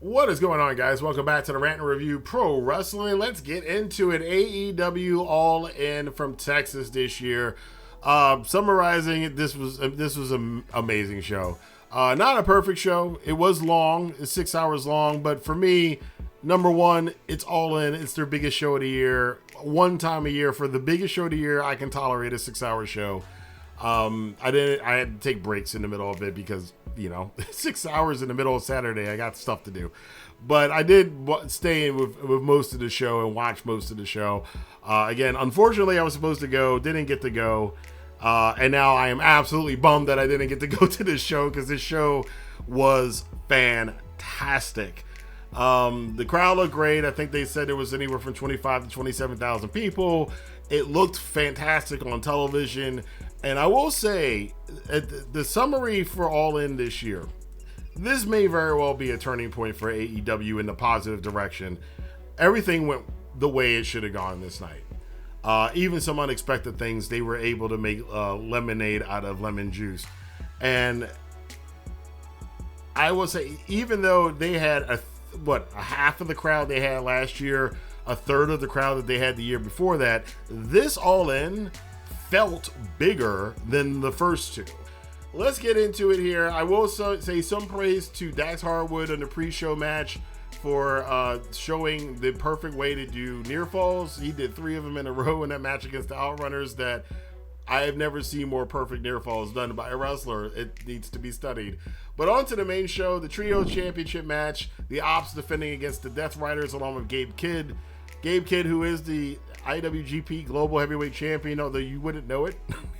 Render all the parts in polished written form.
What is going on, guys? Welcome back to the Rantin Review Pro Wrestling. Let's get into it. AEW All In from Texas this year. Summarizing it, this was an amazing show. Not a perfect show. It was long. It's 6 hours long. But for me, number one, it's All In. It's their biggest show of the year. One time a year for the biggest show of the year, I can tolerate a 6 hour show. I had to take breaks in the middle of it because, 6 hours in the middle of Saturday, I got stuff to do. But I did stay in with most of the show and watch most of the show. Again, unfortunately, I was supposed to go, didn't get to go. And now I am absolutely bummed that I didn't get to go to this show because this show was fantastic. The crowd looked great. I think they said there was anywhere from 25 to 27,000 people. It looked fantastic on television. And I will say, the summary for All In this year, this may very well be a turning point for AEW in the positive direction. Everything went the way it should have gone this night. Even some unexpected things, they were able to make lemonade out of lemon juice. And I will say, even though they had a half of the crowd they had last year, a third of the crowd that they had the year before that, this All In felt bigger than the first two. Let's get into it here. I will say some praise to Dax Harwood in the pre-show match for showing the perfect way to do near falls. He did 3 of them in a row in that match against the Outrunners that I have never seen more perfect near falls done by a wrestler. It needs to be studied. But on to the main show, the Trio Championship match. The Opps defending against the Deathriders along with Gabe Kidd. Gabe Kidd, who is the IWGP Global Heavyweight Champion, although you wouldn't know it,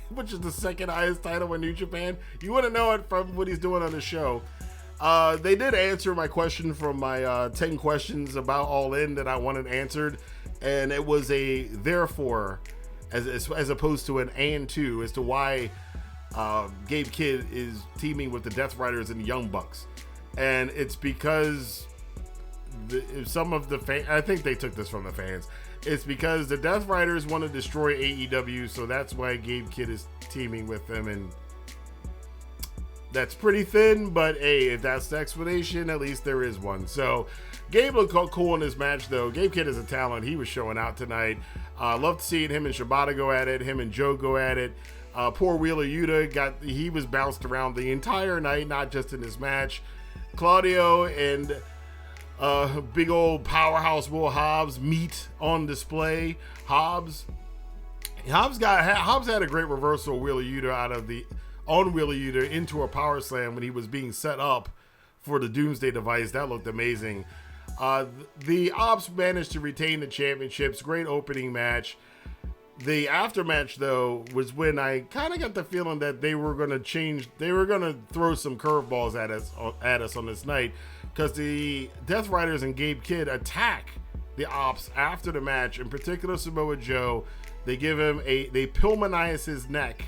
which is the second highest title in New Japan. You wouldn't know it from what he's doing on the show. They did answer my question from my 10 questions about All In that I wanted answered, and it was a therefore as opposed to an and to as to why Gabe Kidd is teaming with the Deathriders and the Young Bucks. And it's because some of the fans, I think they took this from the fans, it's because the Deathriders want to destroy AEW, so that's why Gabe Kidd is teaming with them, and that's pretty thin, but hey, if that's the explanation, at least there is one. So Gabe looked cool in this match, though. Gabe Kidd is a talent. He was showing out tonight. Love to see him and Shibata go at it, him and Joe go at it. Poor Wheeler Yuta, he was bounced around the entire night, not just in this match. Claudio and big old powerhouse Will Hobbs meet on display. Hobbs had a great reversal of Wheeler Yuta on Wheeler Yuta into a power slam when he was being set up for the Doomsday device. That looked amazing. The Opps managed to retain the championships. Great opening match. The aftermatch, though, was when I kind of got the feeling that they were going to change. They were going to throw some curveballs at us on this night, because the Deathriders and Gabe Kidd attack the Opps after the match. In particular, Samoa Joe. They give him they Pillmanize his neck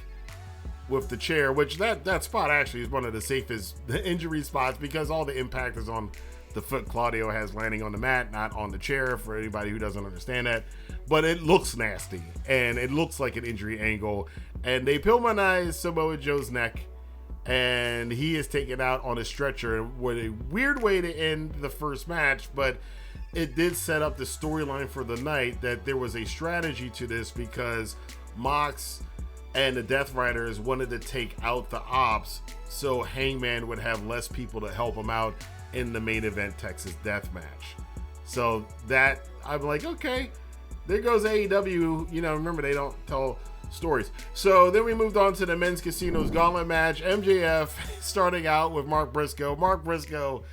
with the chair, which that spot actually is one of the safest injury spots because all the impact is on the foot Claudio has landing on the mat, not on the chair, for anybody who doesn't understand that. But it looks nasty, and it looks like an injury angle. And they Pillmanize Samoa Joe's neck, and he is taken out on a stretcher. What a weird way to end the first match, but it did set up the storyline for the night that there was a strategy to this because Mox and the Deathriders wanted to take out the Opps so Hangman would have less people to help him out in the main event Texas Death Match. So that, I'm like, okay, there goes AEW. Remember, they don't tell stories. So then we moved on to the Men's Casinos Gauntlet match. MJF starting out with Mark Briscoe. Mark Briscoe,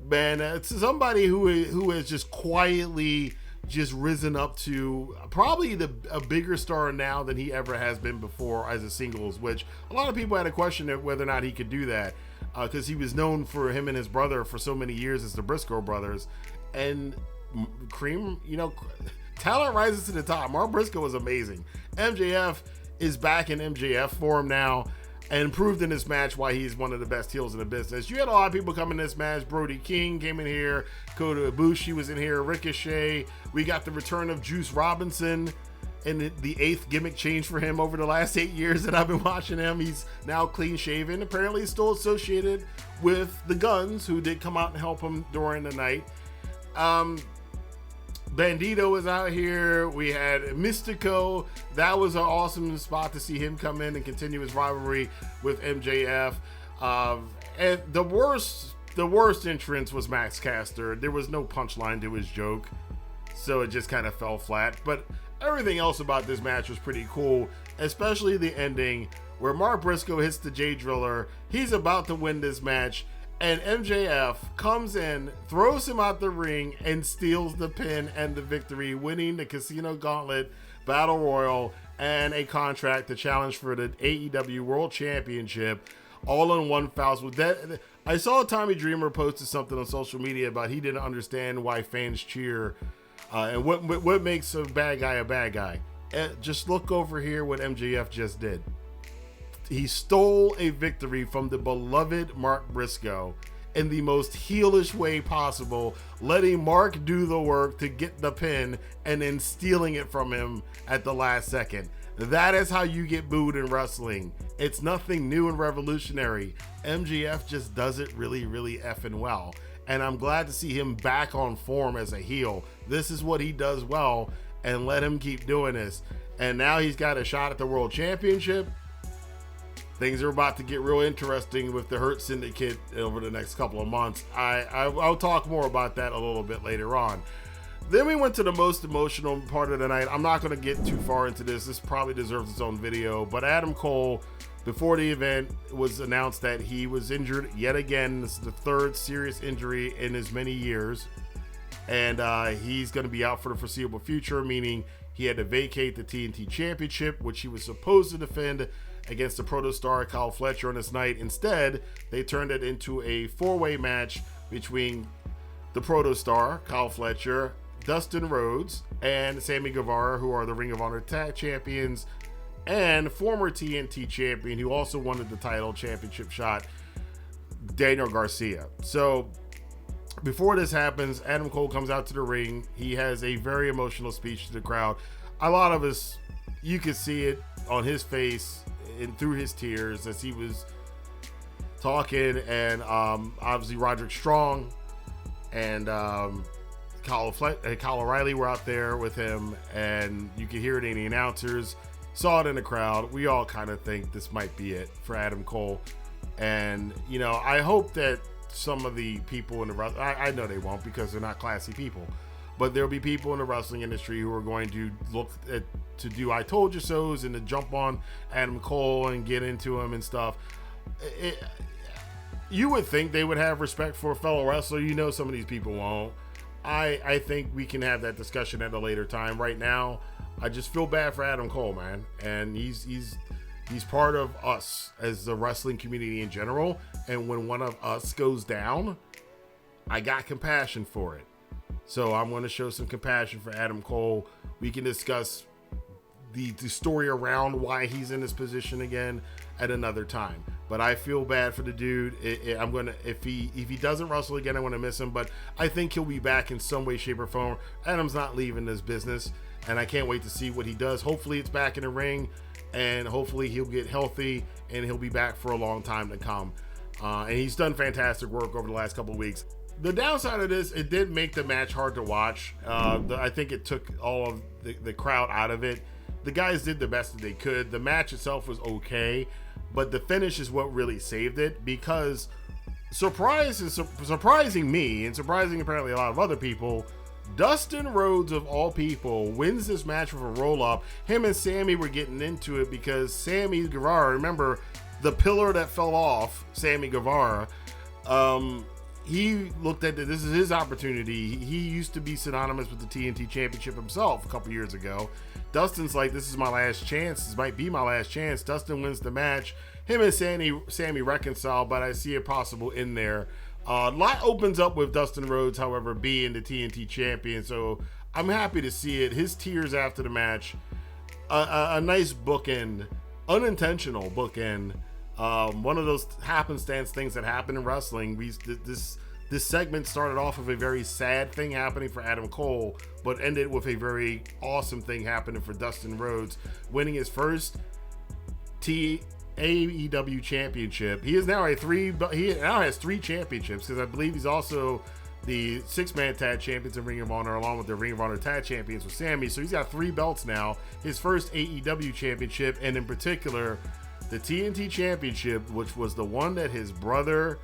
man, it's somebody who has just quietly just risen up to probably a bigger star now than he ever has been before as a singles, which a lot of people had a question of whether or not he could do that, because he was known for him and his brother for so many years as the Briscoe brothers. And Cream, talent rises to the top. Mark Briscoe was amazing. MJF is back in MJF form now and proved in this match why he's one of the best heels in the business. You had a lot of people come in this match. Brody King came in here. Kota Ibushi was in here. Ricochet. We got the return of Juice Robinson. and the 8th gimmick change for him over the last 8 years that I've been watching him. He's now clean shaven. Apparently he's still associated with the Guns, who did come out and help him during the night. Bandito was out here. We had Mystico. That was an awesome spot to see him come in and continue his rivalry with MJF. And the worst entrance was Max Caster. There was no punchline to his joke, so it just kind of fell flat. But everything else about this match was pretty cool, especially the ending where Mark Briscoe hits the J Driller. He's about to win this match, and MJF comes in, throws him out the ring, and steals the pin and the victory, winning the Casino Gauntlet Battle Royal and a contract to challenge for the AEW World Championship, all in one foul swoop. I saw Tommy Dreamer posted something on social media about he didn't understand why fans cheer and what makes a bad guy a bad guy. Just look over here what MJF just did. He stole a victory from the beloved Mark Briscoe in the most heelish way possible, letting Mark do the work to get the pin and then stealing it from him at the last second. That is how you get booed in wrestling. It's nothing new and revolutionary. MJF just does it really, really effing well. And I'm glad to see him back on form as a heel. This is what he does well, and let him keep doing this. And now he's got a shot at the World Championship. Things are about to get real interesting with the Hurt Syndicate over the next couple of months. I'll talk more about that a little bit later on. Then we went to the most emotional part of the night. I'm not going to get too far into this. This probably deserves its own video. But Adam Cole, before the event, was announced that he was injured yet again. This is the 3rd serious injury in as many years. And he's going to be out for the foreseeable future, meaning he had to vacate the TNT Championship, which he was supposed to defend against the Protostar Kyle Fletcher on this night. Instead, they turned it into a 4-way match between the Protostar, Kyle Fletcher, Dustin Rhodes, and Sammy Guevara, who are the Ring of Honor Tag Champions, and former TNT Champion, who also wanted the title championship shot, Daniel Garcia. So before this happens, Adam Cole comes out to the ring. He has a very emotional speech to the crowd. A lot of us, you could see it on his face and through his tears as he was talking, and obviously Roderick Strong and Kyle O'Reilly were out there with him, and you could hear it in the announcers, saw it in the crowd. We all kind of think this might be it for Adam Cole, and you know, I hope that some of the people in the I know they won't because they're not classy people, but there'll be people in the wrestling industry who are going to look at to do I told you so's and to jump on Adam Cole and get into him and stuff. You would think they would have respect for a fellow wrestler. You know, some of these people won't. I think we can have that discussion at a later time. Right now, I just feel bad for Adam Cole, man, and he's part of us as the wrestling community in general. And when one of us goes down, I got compassion for it. So I'm going to show some compassion for Adam Cole. We can discuss the story around why he's in this position again at another time. But I feel bad for the dude. I'm gonna if he doesn't wrestle again, I want to miss him. But I think he'll be back in some way, shape, or form. Adam's not leaving this business, and I can't wait to see what he does. Hopefully, it's back in the ring, and hopefully he'll get healthy and he'll be back for a long time to come. And he's done fantastic work over the last couple of weeks. The downside of this, it did make the match hard to watch. I think it took all of the crowd out of it. The guys did the best that they could. The match itself was okay, but the finish is what really saved it, because surprising me and surprising apparently a lot of other people, Dustin Rhodes of all people wins this match with a roll-up. Him and Sammy were getting into it because Sammy Guevara, remember the pillar that fell off, Sammy Guevara, he looked at this is his opportunity. He used to be synonymous with the TNT Championship himself a couple years ago. Dustin's like, this is my last chance. This might be my last chance. Dustin wins the match. Him and Sammy reconcile, but I see it possible in there. A lot opens up with Dustin Rhodes, however, being the TNT champion. So I'm happy to see it. His tears after the match, a nice bookend, unintentional bookend. One of those happenstance things that happen in wrestling. this segment started off with a very sad thing happening for Adam Cole, but ended with a very awesome thing happening for Dustin Rhodes, winning his first AEW championship. He now has 3 championships, because I believe he's also the 6-man tag champions in Ring of Honor, along with the Ring of Honor tag champions with Sammy. So he's got 3 belts now. His first AEW championship, and in particular, the TNT championship, which was the one that his brother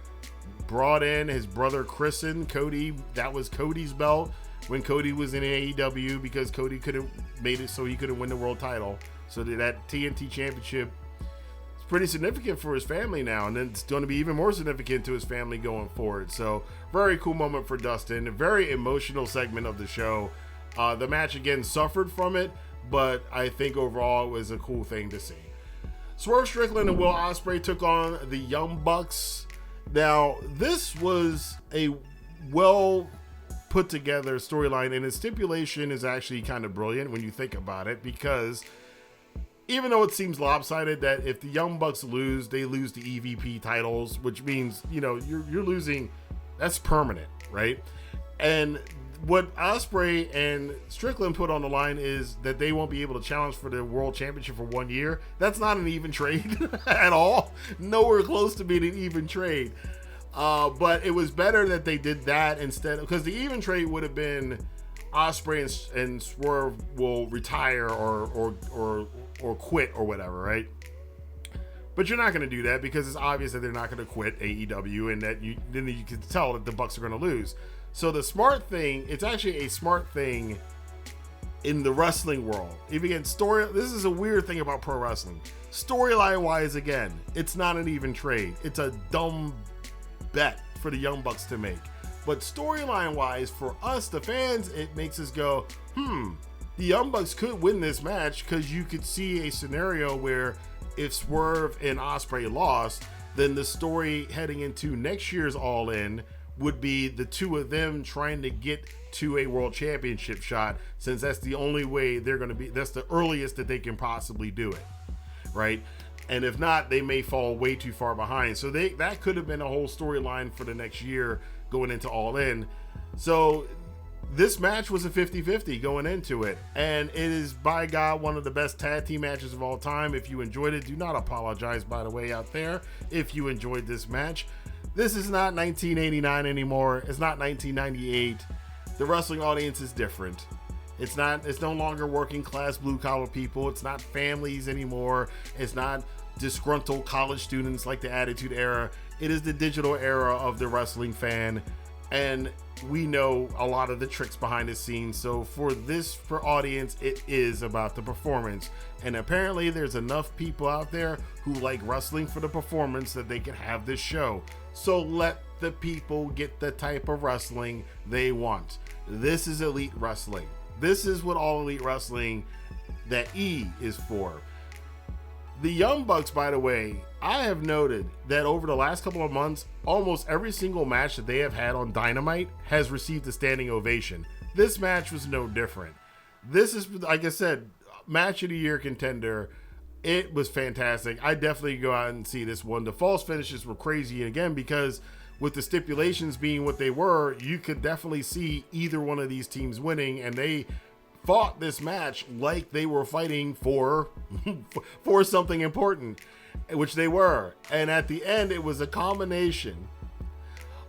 brought in. His brother christened Cody. That was Cody's belt when Cody was in AEW, because Cody couldn't made it so he couldn't win the world title. So that TNT championship is pretty significant for his family now, and then it's going to be even more significant to his family going forward. So very cool moment for Dustin. A very emotional segment of the show. The match again suffered from it, but I think overall it was a cool thing to see. Swerve Strickland and Will Ospreay took on the Young Bucks. Now, this was a well put together storyline, and its stipulation is actually kind of brilliant when you think about it, because even though it seems lopsided that if the Young Bucks lose, they lose the EVP titles, which means, you're losing, that's permanent, right? And what Ospreay and Strickland put on the line is that they won't be able to challenge for the world championship for 1 year. That's not an even trade at all. Nowhere close to being an even trade. But it was better that they did that instead, because the even trade would have been Ospreay and Swerve will retire or quit or whatever, right? But you're not going to do that, because it's obvious that they're not going to quit AEW, and that then you can tell that the Bucks are going to lose. So the smart thing, it's actually a smart thing in the wrestling world. Even again, this is a weird thing about pro wrestling. Storyline wise, again, it's not an even trade. It's a dumb bet for the Young Bucks to make. But storyline wise, for us, the fans, it makes us go, the Young Bucks could win this match, because you could see a scenario where if Swerve and Ospreay lost, then the story heading into next year's All In would be the two of them trying to get to a world championship shot, since that's the only way they're going to be, that's the earliest that they can possibly do it, right? And if not, they may fall way too far behind. So that could have been a whole storyline for the next year going into All In. So this match was a 50-50 going into it, and it is, by God, one of the best tag team matches of all time. If you enjoyed it, do not apologize, by the way, out there, if you enjoyed this match. This is not 1989 anymore. It's not 1998. The wrestling audience is different. It's no longer working class blue collar people. It's not families anymore. It's not disgruntled college students like the Attitude Era. It is the digital era of the wrestling fan, and we know a lot of the tricks behind the scenes. So for audience, it is about the performance, and apparently there's enough people out there who like wrestling for the performance that they can have this show. So let the people get the type of wrestling they want. This is elite wrestling. This is what All Elite Wrestling, that E is for. The Young Bucks, by the way, I have noted that over the last couple of months, almost every single match that they have had on Dynamite has received a standing ovation. This match was no different. This is, like I said, match of the year contender. It was fantastic. I definitely go out and see this one. The false finishes were crazy, and again, because with the stipulations being what they were, you could definitely see either one of these teams winning, and they fought this match like they were fighting for something important, which they were. And at the end, it was a combination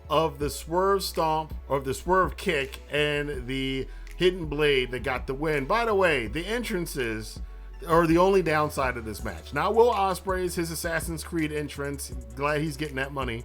of the Swerve stomp, or the Swerve kick, and the hidden blade that got the win. By the way, the entrances are the only downside of this match. Not Will Ospreay's, his Assassin's Creed entrance. Glad he's getting that money.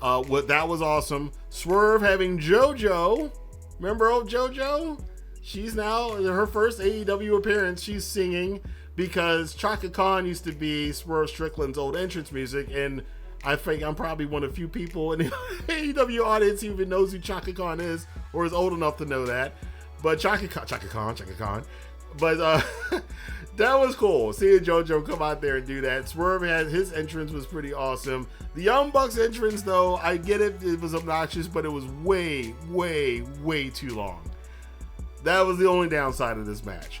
That was awesome. Swerve having JoJo. Remember old JoJo? She's now, her first AEW appearance, she's singing, because Chaka Khan used to be Swerve Strickland's old entrance music, and I think I'm probably one of the few people in the AEW audience who even knows who Chaka Khan is, or is old enough to know that. But Chaka Khan. But that was cool, seeing JoJo come out there and do that. Swerve his entrance was pretty awesome. The Young Bucks entrance, though, I get it, it was obnoxious, but it was way, way, way too long. That was the only downside of this match.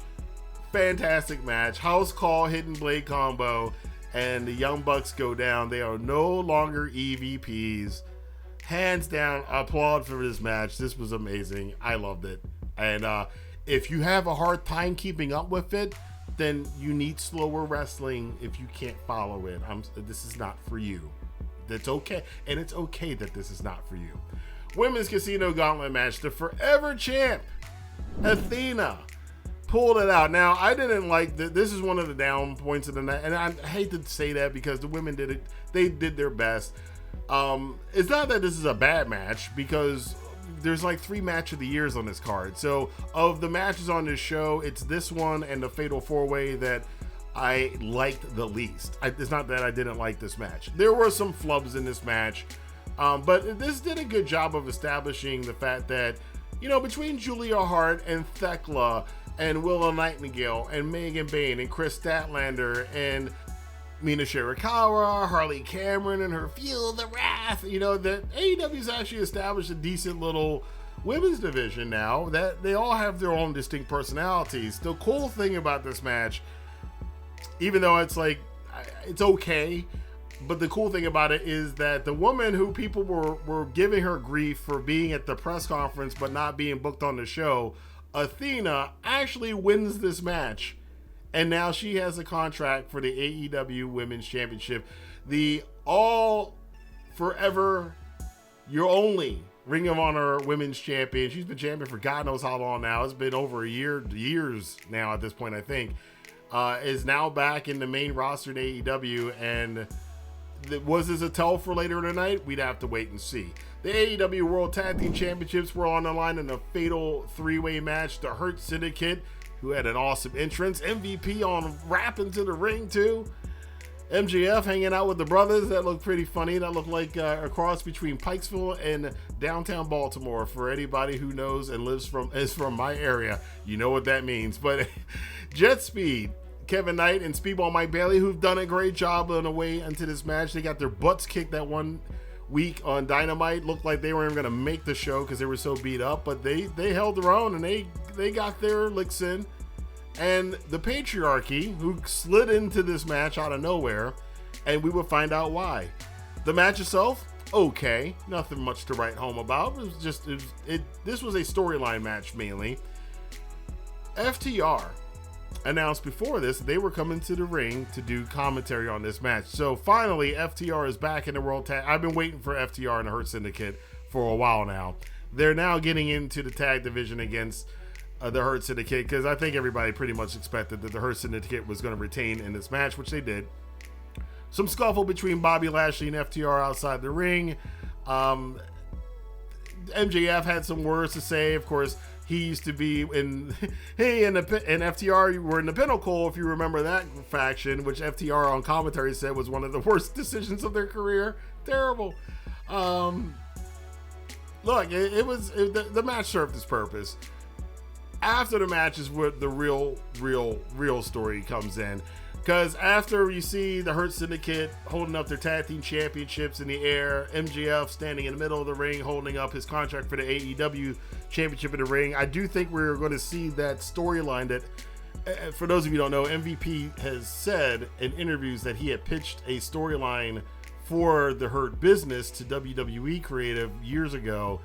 Fantastic match. House call, hidden blade combo, and the Young Bucks go down. They are no longer EVPs. hands down, applaud for this match. This was amazing. I loved it. And if you have a hard time keeping up with it, then you need slower wrestling if you can't follow it. This is not for you. That's okay. And it's okay that this is not for you. Women's Casino Gauntlet match. The forever champ, Athena, pulled it out. Now, I didn't like this is one of the down points of the night. And I hate to say that because the women did it. They did their best. It's not that this is a bad match because there's like 3 match of the years on this card. So of the matches on this show, it's this one and the Fatal 4-Way that I liked the least. It's not that I didn't like this match. There were some flubs in this match, but this did a good job of establishing the fact that, you know, between Julia Hart and Thekla and Willow Nightingale and Megan Bayne and Chris Statlander and Mina Shirakawa, Harley Cameron and her Feel the Wrath, you know, that AEW's actually established a decent little women's division now that they all have their own distinct personalities. The cool thing about this match, even though it's like, it's okay, but the cool thing about it is that the woman who people were giving her grief for being at the press conference but not being booked on the show, Athena, actually wins this match. And now she has a contract for the AEW Women's Championship. The all forever, your only Ring of Honor Women's Champion. She's been champion for God knows how long now. It's been over years now at this point, I think. Is now back in the main roster in AEW. And was this a tell for later tonight? We'd have to wait and see. The AEW World Tag Team Championships were on the line in a fatal 3-way match. The Hurt Syndicate, who had an awesome entrance. MVP on rapping to the ring, too. MJF hanging out with the brothers. That looked pretty funny. That looked like a cross between Pikesville and downtown Baltimore. For anybody who knows and is from my area, you know what that means. But JetSpeed, Kevin Knight, and Speedball Mike Bailey, who've done a great job on the way into this match. They got their butts kicked that one week on Dynamite. Looked like they weren't even going to make the show because they were so beat up. But they held their own and they got their licks in. And the Patriarchy, who slid into this match out of nowhere, and we would find out why. The match itself, okay, nothing much to write home about. It was just this was a storyline match mainly. FTR announced before this they were coming to the ring to do commentary on this match. So finally, FTR is back in the World Tag. I've been waiting for FTR and the Hurt Syndicate for a while now. They're now getting into the tag division against the Hurt Syndicate, because I think everybody pretty much expected that the Hurt Syndicate was going to retain in this match, which they did. Some scuffle between Bobby Lashley and FTR outside the ring. MJF had some words to say. Of course, he used to be in and FTR were in the Pinnacle, if you remember that faction, which FTR on commentary said was one of the worst decisions of their career. Terrible. Look, the match served its purpose. After the match is where the real story comes in. Because after you see the Hurt Syndicate holding up their tag team championships in the air, MJF standing in the middle of the ring holding up his contract for the AEW championship in the ring, I do think we're going to see that storyline that, for those of you who don't know, MVP has said in interviews that he had pitched a storyline for the Hurt Business to WWE Creative years ago.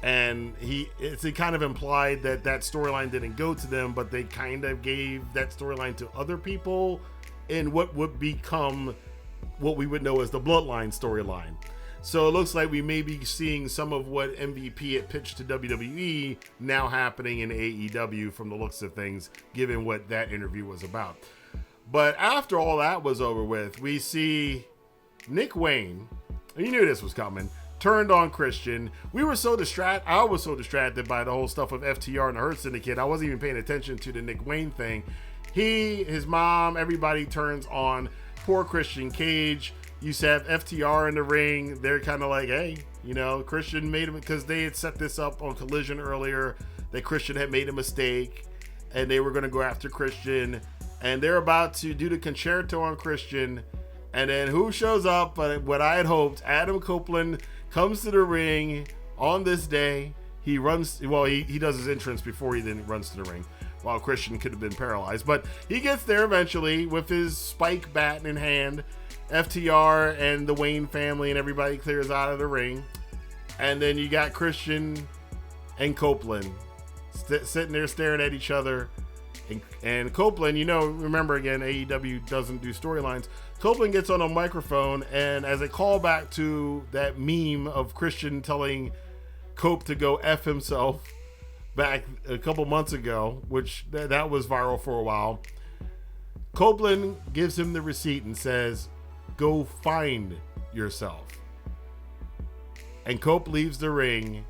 And it's kind of implied that storyline didn't go to them, but they kind of gave that storyline to other people in what would become what we would know as the Bloodline storyline. So it looks like we may be seeing some of what MVP had pitched to WWE now happening in AEW from the looks of things, given what that interview was about. But after all that was over with, we see Nick Wayne, and you knew this was coming, turned on Christian. We were so distracted. I was so distracted by the whole stuff of FTR and the Hurt Syndicate. I wasn't even paying attention to the Nick Wayne thing. His mom, everybody turns on poor Christian Cage. You have FTR in the ring. They're kind of like, hey, you know, Christian made him, because they had set this up on Collision earlier, that Christian had made a mistake and they were going to go after Christian. And they're about to do the concerto on Christian. And then who shows up? But what I had hoped, Adam Copeland comes to the ring on this day. He runs, well, he does his entrance before he then runs to the ring, while Christian could have been paralyzed. But he gets there eventually with his spike bat in hand. FTR and the Wayne family and everybody clears out of the ring. And then you got Christian and Copeland sitting there staring at each other. And Copeland, remember again, AEW doesn't do storylines. Copeland gets on a microphone, and as a callback to that meme of Christian telling Cope to go F himself back a couple months ago, which that was viral for a while, Copeland gives him the receipt and says, "Go find yourself." And Cope leaves the ring.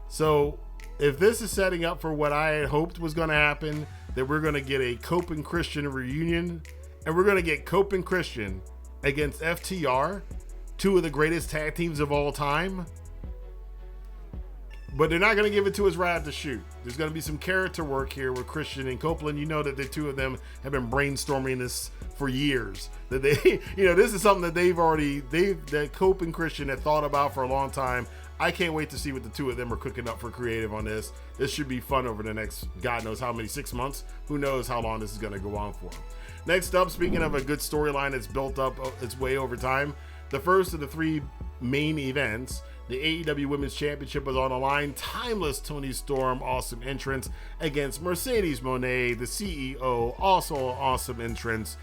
So if this is setting up for what I had hoped was going to happen, that we're going to get a Cope and Christian reunion, and we're going to get Cope and Christian against FTR, two of the greatest tag teams of all time. But they're not going to give it to us right at the shoot. There's going to be some character work here with Christian and Copeland. You know that the two of them have been brainstorming this for years. That they, this is something that that Cope and Christian had thought about for a long time. I can't wait to see what the two of them are cooking up for creative on this. This should be fun over the next, God knows how many, 6 months. Who knows how long this is going to go on for. Next up, speaking of a good storyline that's built up its way over time, the first of the three main events, the AEW Women's Championship, was on the line. Timeless Toni Storm, awesome entrance against Mercedes Moné, the CEO, also awesome entrance.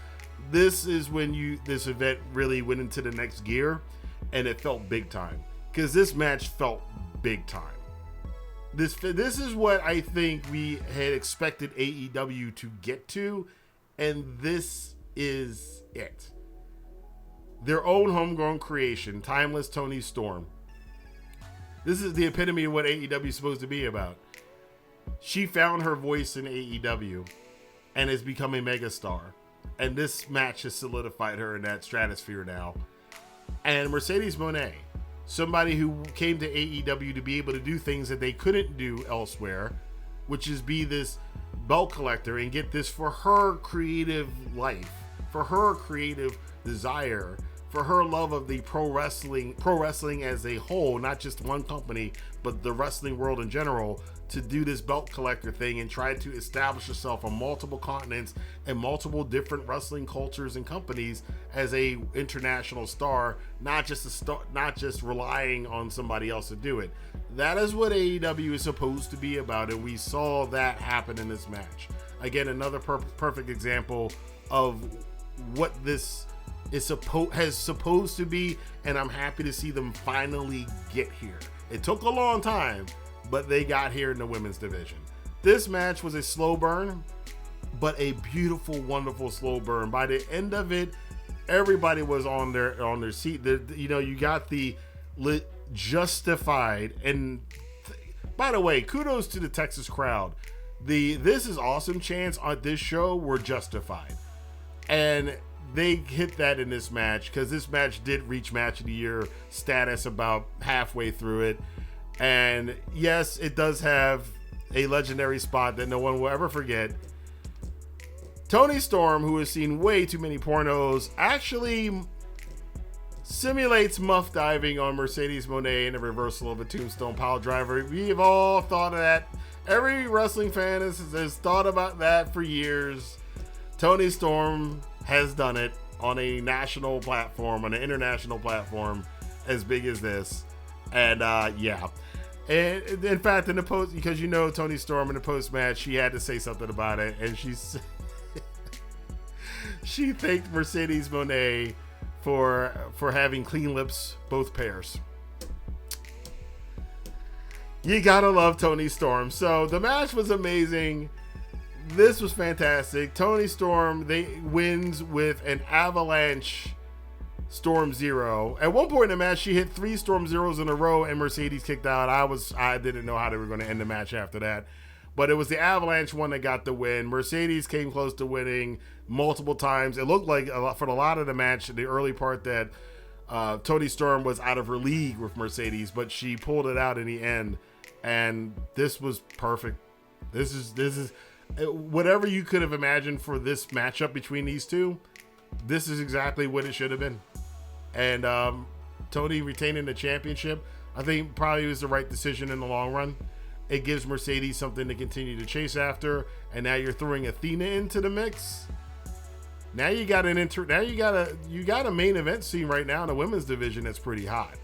This is when this event really went into the next gear, and it felt big time. Because this match felt big time. This is what I think we had expected AEW to get to, and this is it. Their own homegrown creation, Timeless Toni Storm. This is the epitome of what AEW is supposed to be about. She found her voice in AEW and has become a megastar. And this match has solidified her in that stratosphere now. And Mercedes Moné, somebody who came to AEW to be able to do things that they couldn't do elsewhere, which is be this belt collector and get this for her creative life, for her creative desire, for her love of the pro wrestling as a whole, not just one company, but the wrestling world in general, to do this belt collector thing and try to establish herself on multiple continents and multiple different wrestling cultures and companies as a international star, not just relying on somebody else to do it. That is what AEW is supposed to be about, and we saw that happen in this match. Again, another perfect example of what this has supposed to be, and I'm happy to see them finally get here. It took a long time, but they got here in the women's division. This match was a slow burn, but a beautiful, wonderful slow burn. By the end of it, everybody was on their seat. You got the justified, and by the way, kudos to the Texas crowd. The "This is awesome" chants on this show were justified, and they hit that in this match, because this match did reach match of the year status about halfway through it. And yes, it does have a legendary spot that no one will ever forget. Toni Storm, who has seen way too many pornos, actually simulates muff diving on Mercedes Moné in a reversal of a tombstone pile driver. We've all thought of that. Every wrestling fan has thought about that for years. Toni Storm has done it on a national platform, on an international platform as big as this. And yeah. And in fact, in the post, because Toni Storm in the post match, she had to say something about it, and she thanked Mercedes Moné for having clean lips, both pairs. You gotta love Toni Storm. So the match was amazing. This was fantastic. Toni Storm wins with an avalanche Storm Zero. At one point in the match, she hit 3 Storm Zeros in a row, and Mercedes kicked out. I didn't know how they were going to end the match after that. But it was the avalanche one that got the win. Mercedes came close to winning multiple times. It looked like for a lot of the match, the early part, that Toni Storm was out of her league with Mercedes, but she pulled it out in the end. And this was perfect. This is whatever you could have imagined for this matchup between these two. This is exactly what it should have been. And Toni retaining the championship, I think probably was the right decision in the long run. It gives Mercedes something to continue to chase after, and now you're throwing Athena into the mix. Now you got a main event scene right now in the women's division that's pretty hot.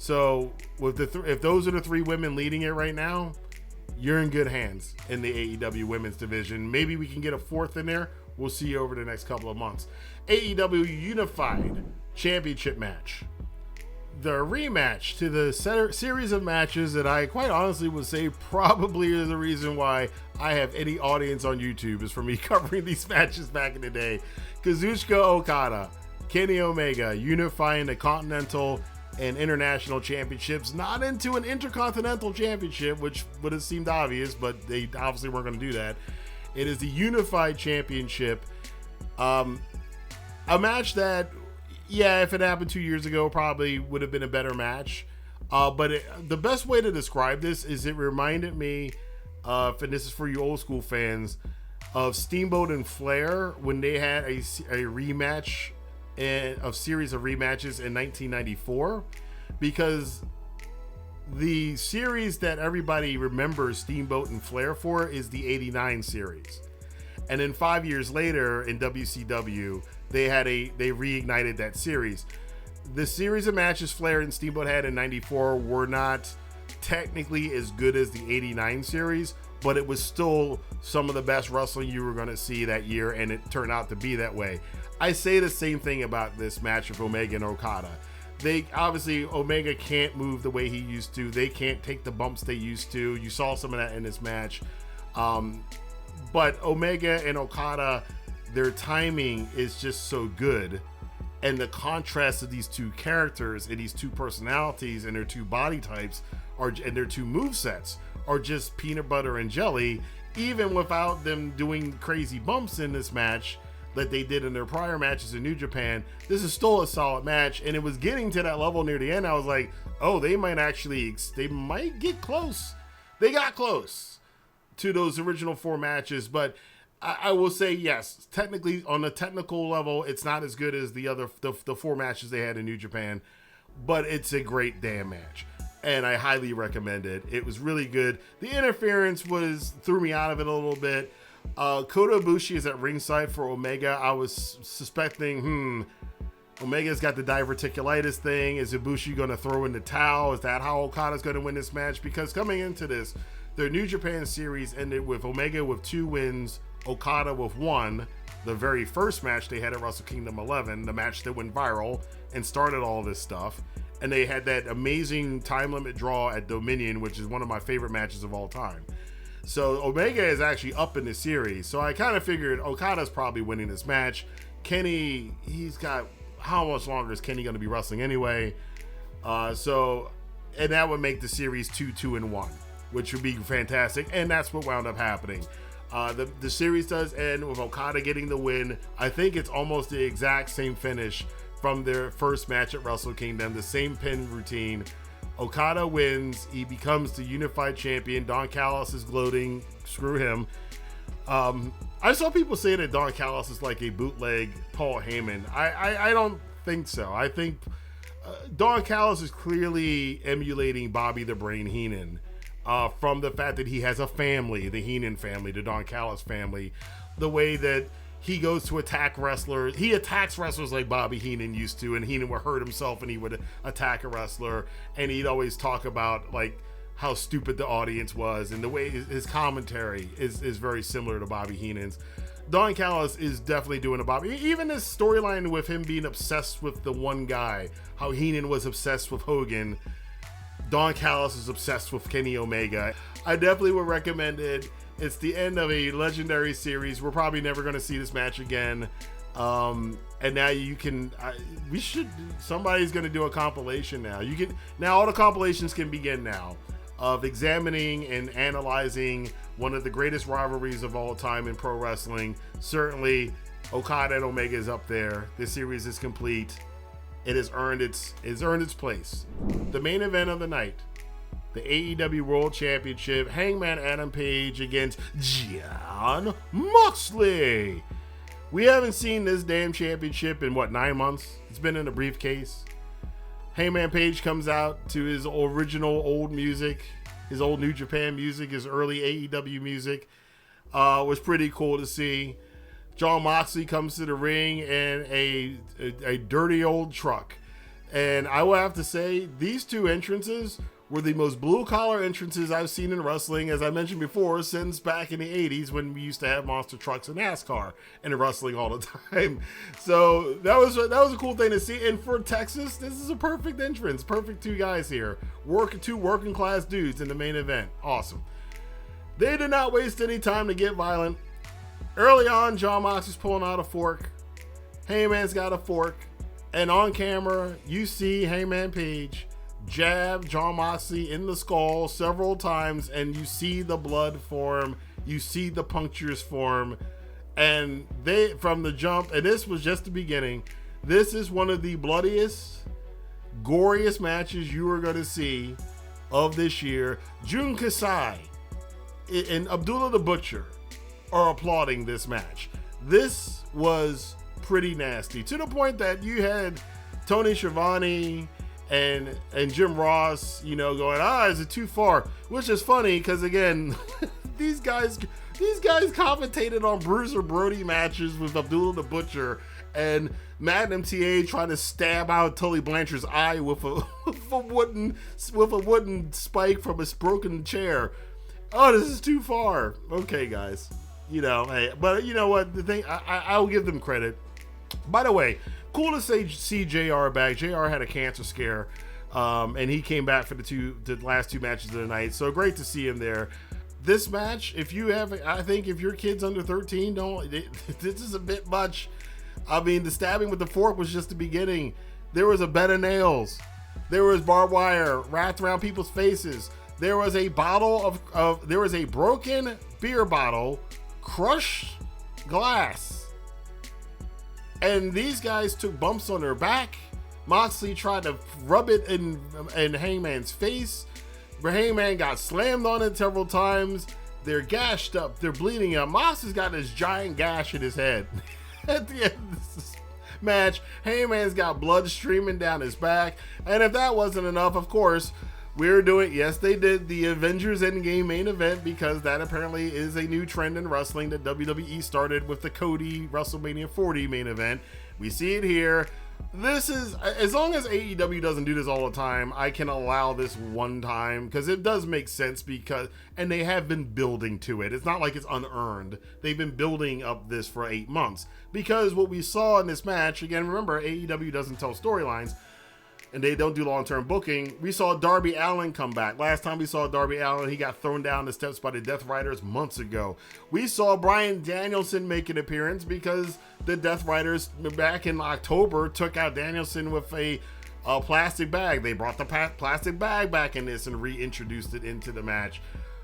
So with if those are the three women leading it right now, you're in good hands in the AEW women's division. Maybe we can get a fourth in there. We'll see you over the next couple of months. AEW Unified Championship match. The rematch to the series of matches that I quite honestly would say probably is the reason why I have any audience on YouTube is for me covering these matches back in the day. Kazuchika Okada, Kenny Omega unifying the Continental and International Championships, not into an Intercontinental Championship, which would have seemed obvious, but they obviously weren't going to do that. It is the Unified Championship. A match that, yeah, if it happened 2 years ago, probably would have been a better match. But the best way to describe this is it reminded me of, and this is for you old school fans, of Steamboat and Flair when they had a rematch of series of rematches in 1994, because the series that everybody remembers Steamboat and Flair for is the 89 series. And then 5 years later in WCW, they reignited that series. The series of matches Flair and Steamboat had in 94 were not technically as good as the 89 series, but it was still some of the best wrestling you were going to see that year, and it turned out to be that way. I say the same thing about this match of Omega and Okada. They obviously, Omega can't move the way he used to. They can't take the bumps they used to. You saw some of that in this match. But Omega and Okada, their timing is just so good. And the contrast of these two characters and these two personalities and their two body types and their two movesets are just peanut butter and jelly, even without them doing crazy bumps in this match that they did in their prior matches in New Japan. This is still a solid match, and it was getting to that level near the end. I was like, oh, they might get close. They got close to those original four matches, but I will say, yes, technically, on a technical level, it's not as good as the four matches they had in New Japan, but it's a great damn match, and I highly recommend it. It was really good. The interference threw me out of it a little bit. Kota Ibushi is at ringside for Omega. I was suspecting, Omega's got the diverticulitis thing. Is Ibushi going to throw in the towel? Is that how Okada's going to win this match? Because coming into this, their New Japan series ended with Omega with 2 wins, Okada with 1. The very first match they had at Wrestle Kingdom 11, the match that went viral and started all this stuff. And they had that amazing time limit draw at Dominion, which is one of my favorite matches of all time. So Omega is actually up in the series. So I kind of figured Okada's probably winning this match. Kenny, how much longer is Kenny going to be wrestling anyway? And that would make the series 2-2-1, which would be fantastic. And that's what wound up happening. The series does end with Okada getting the win. I think it's almost the exact same finish from their first match at Wrestle Kingdom, the same pin routine. Okada wins. He becomes the unified champion. Don Callis is gloating. Screw him. I saw people say that Don Callis is like a bootleg Paul Heyman. I don't think so. I think Don Callis is clearly emulating Bobby the Brain Heenan from the fact that he has a family, the Heenan family, the Don Callis family, the way that he goes to attack wrestlers. He attacks wrestlers like Bobby Heenan used to, and Heenan would hurt himself and he would attack a wrestler, and he'd always talk about like how stupid the audience was, and the way his commentary is very similar to Bobby Heenan's. Don Callis is definitely doing a Bobby. Even this storyline with him being obsessed with the one guy, how Heenan was obsessed with Hogan, Don Callis is obsessed with Kenny Omega. I definitely would recommend it. It's the end of a legendary series. We're probably never going to see this match again. And now somebody's going to do a compilation now. Now all the compilations can begin now of examining and analyzing one of the greatest rivalries of all time in pro wrestling. Certainly Okada and Omega is up there. This series is complete. It has earned its place. The main event of the night, the AEW World Championship, Hangman Adam Page against Jon Moxley. We haven't seen this damn championship in 9 months? It's been in a briefcase. Hangman Page comes out to his original old music, his old New Japan music, his early AEW music. Was pretty cool to see. Jon Moxley comes to the ring in a dirty old truck. And I will have to say, these two entrances were the most blue-collar entrances I've seen in wrestling, as I mentioned before, since back in the 80s when we used to have monster trucks and NASCAR and wrestling all the time. So that was a cool thing to see. And for Texas, this is a perfect entrance. Perfect two guys here. Two working-class dudes in the main event. Awesome. They did not waste any time to get violent. Early on, Jon Moxley's pulling out a fork. Hangman's got a fork. And on camera, you see Hangman Page jab Jon Moxley in the skull several times, and you see the blood form, you see the punctures form, and they, from the jump, and this was just the beginning, this is one of the bloodiest, goriest matches you are going to see of this year. Jun Kasai and Abdullah the Butcher are applauding this match. This was pretty nasty, to the point that you had Tony Schiavone and Jim Ross, going, is it too far? Which is funny because, again, these guys commentated on Bruiser Brody matches with Abdullah the Butcher and Matt MTA trying to stab out Tully Blanchard's eye with a wooden spike from a broken chair. Oh, this is too far. Okay, guys. Hey, but you know what? The thing, I'll give them credit. By the way, cool to see JR back. JR had a cancer scare, and he came back for the last two matches of the night. So great to see him there. This match, I think if your kid's under 13, this is a bit much. I mean, the stabbing with the fork was just the beginning. There was a bed of nails. There was barbed wire wrapped around people's faces. There was a there was a broken beer bottle, crushed glass. And these guys took bumps on their back. Moxley tried to rub it in Hangman's face. Hangman got slammed on it several times. They're gashed up. They're bleeding out. Moxley's got this giant gash in his head. At the end of this match, Hangman's got blood streaming down his back. And if that wasn't enough, of course, we're doing, yes, they did the Avengers Endgame main event, because that apparently is a new trend in wrestling that WWE started with the Cody WrestleMania 40 main event. We see it here. This is, as long as AEW doesn't do this all the time, I can allow this one time, because it does make sense, and they have been building to it. It's not like it's unearned. They've been building up this for 8 months, because what we saw in this match, again, remember, AEW doesn't tell storylines, and they don't do long-term booking. We saw Darby Allin come back. Last time we saw Darby Allin, he got thrown down the steps by the Deathriders months ago. We saw Bryan Danielson make an appearance because the Deathriders back in October took out Danielson with a plastic bag. They brought the plastic bag back in this and reintroduced it into the match.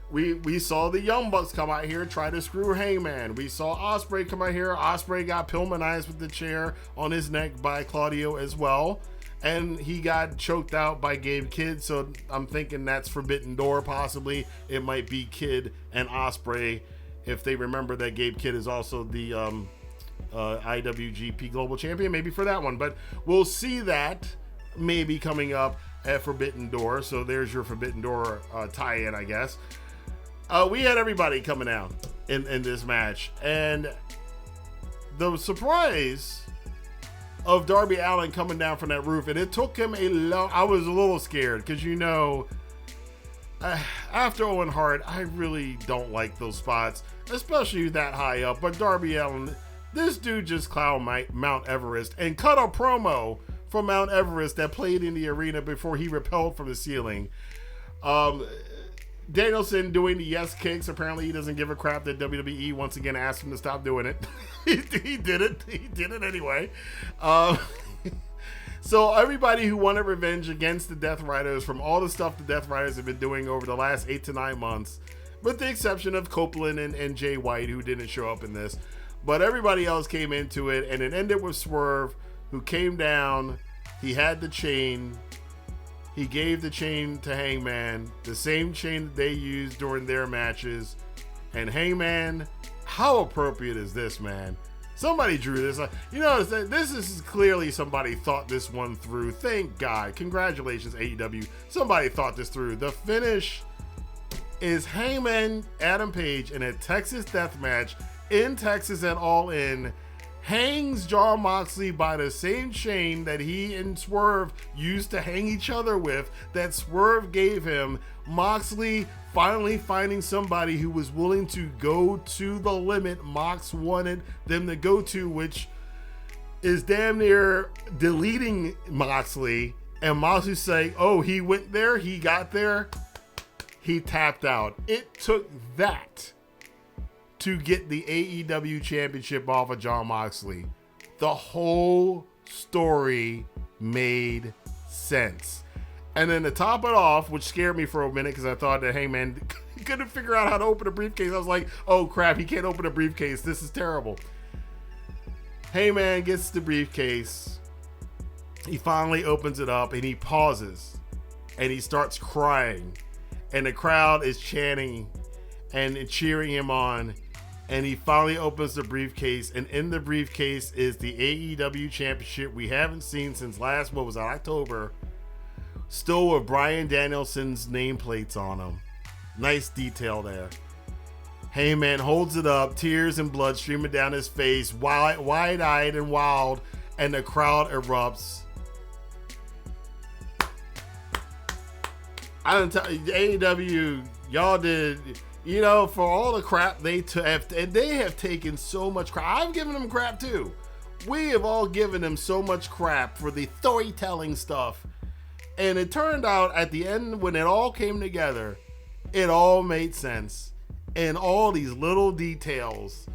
We saw the Young Bucks come out here, try to screw Hangman. We saw Ospreay come out here. Ospreay got Pillmanized with the chair on his neck by Claudio as well. And he got choked out by Gabe Kidd, so I'm thinking that's Forbidden Door possibly. It might be Kidd and Ospreay, if they remember that Gabe Kidd is also the IWGP Global Champion, maybe for that one. But we'll see that maybe coming up at Forbidden Door. So there's your Forbidden Door tie-in, I guess. We had everybody coming out in this match. And the surprise of Darby Allin coming down from that roof, and it took him I was a little scared, because after Owen Hart, I really don't like those spots, especially that high up. But Darby Allin, this dude just climbed Mount Everest and cut a promo from Mount Everest that played in the arena before he rappelled from the ceiling. Danielson doing the yes kicks. Apparently he doesn't give a crap that WWE once again asked him to stop doing it. He did it. He did it anyway. So everybody who wanted revenge against the Deathriders from all the stuff the Deathriders have been doing over the last 8 to 9 months, with the exception of Copeland and Jay White, who didn't show up in this, but everybody else came into it, and it ended with Swerve, who came down. He had the chain. He gave the chain to Hangman, the same chain that they used during their matches. And Hangman, how appropriate is this, man? Somebody drew this. This is clearly somebody thought this one through. Thank God. Congratulations, AEW. Somebody thought this through. The finish is Hangman, Adam Page in a Texas death match in Texas at All In. hangs Jon Moxley by the same chain that he and Swerve used to hang each other with, that Swerve gave him. Moxley finally finding somebody who was willing to go to the limit Mox wanted them to go to, which is damn near deleting Moxley. And Moxley saying, oh, he went there, he got there, he tapped out. It took that to get the AEW championship off of Jon Moxley. The whole story made sense. And then to top it off, which scared me for a minute because I thought that Hangman couldn't figure out how to open a briefcase. I was like, oh crap, he can't open a briefcase. This is terrible. Hangman gets the briefcase. He finally opens it up and he pauses and he starts crying. And the crowd is chanting and cheering him on. And he finally opens the briefcase, and in the briefcase is the AEW championship we haven't seen since last, what was that, October. Still with Bryan Danielson's nameplates on them. Nice detail there. Hangman holds it up, tears and blood streaming down his face, wide-eyed and wild, and the crowd erupts. I didn't tell you, AEW, y'all did... You know, for all the crap they have taken so much crap. I've given them crap too. We have all given them so much crap for the storytelling stuff. And it turned out at the end, when it all came together, it all made sense. And all these little details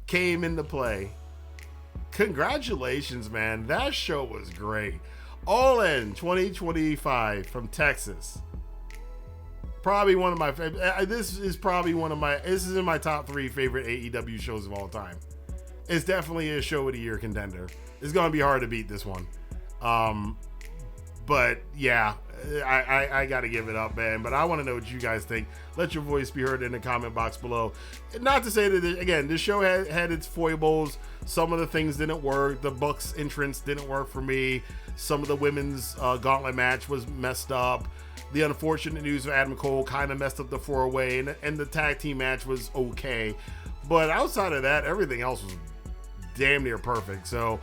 came into play. Congratulations, man. That show was great. All In 2025 from Texas. Probably one of my favorite. This is in my top 3 favorite AEW shows of all time. It's definitely a show of the year contender. It's going to be hard to beat this one. But yeah, I got to give it up, man. But I want to know what you guys think. Let your voice be heard in the comment box below. Not to say that, again, this show had its foibles. Some of the things didn't work. The Bucks entrance didn't work for me. Some of the women's gauntlet match was messed up. The unfortunate news of Adam Cole kind of messed up the 4-way, and the tag team match was okay. But outside of that, everything else was damn near perfect. So,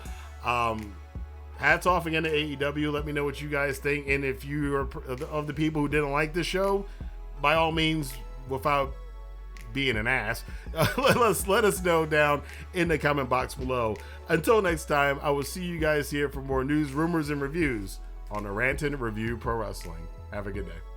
hats off again to AEW. Let me know what you guys think. And if you are of the people who didn't like the show, by all means, without being an ass, let us know down in the comment box below. Until next time, I will see you guys here for more news, rumors, and reviews on the Rantin Review Pro Wrestling. Have a good day.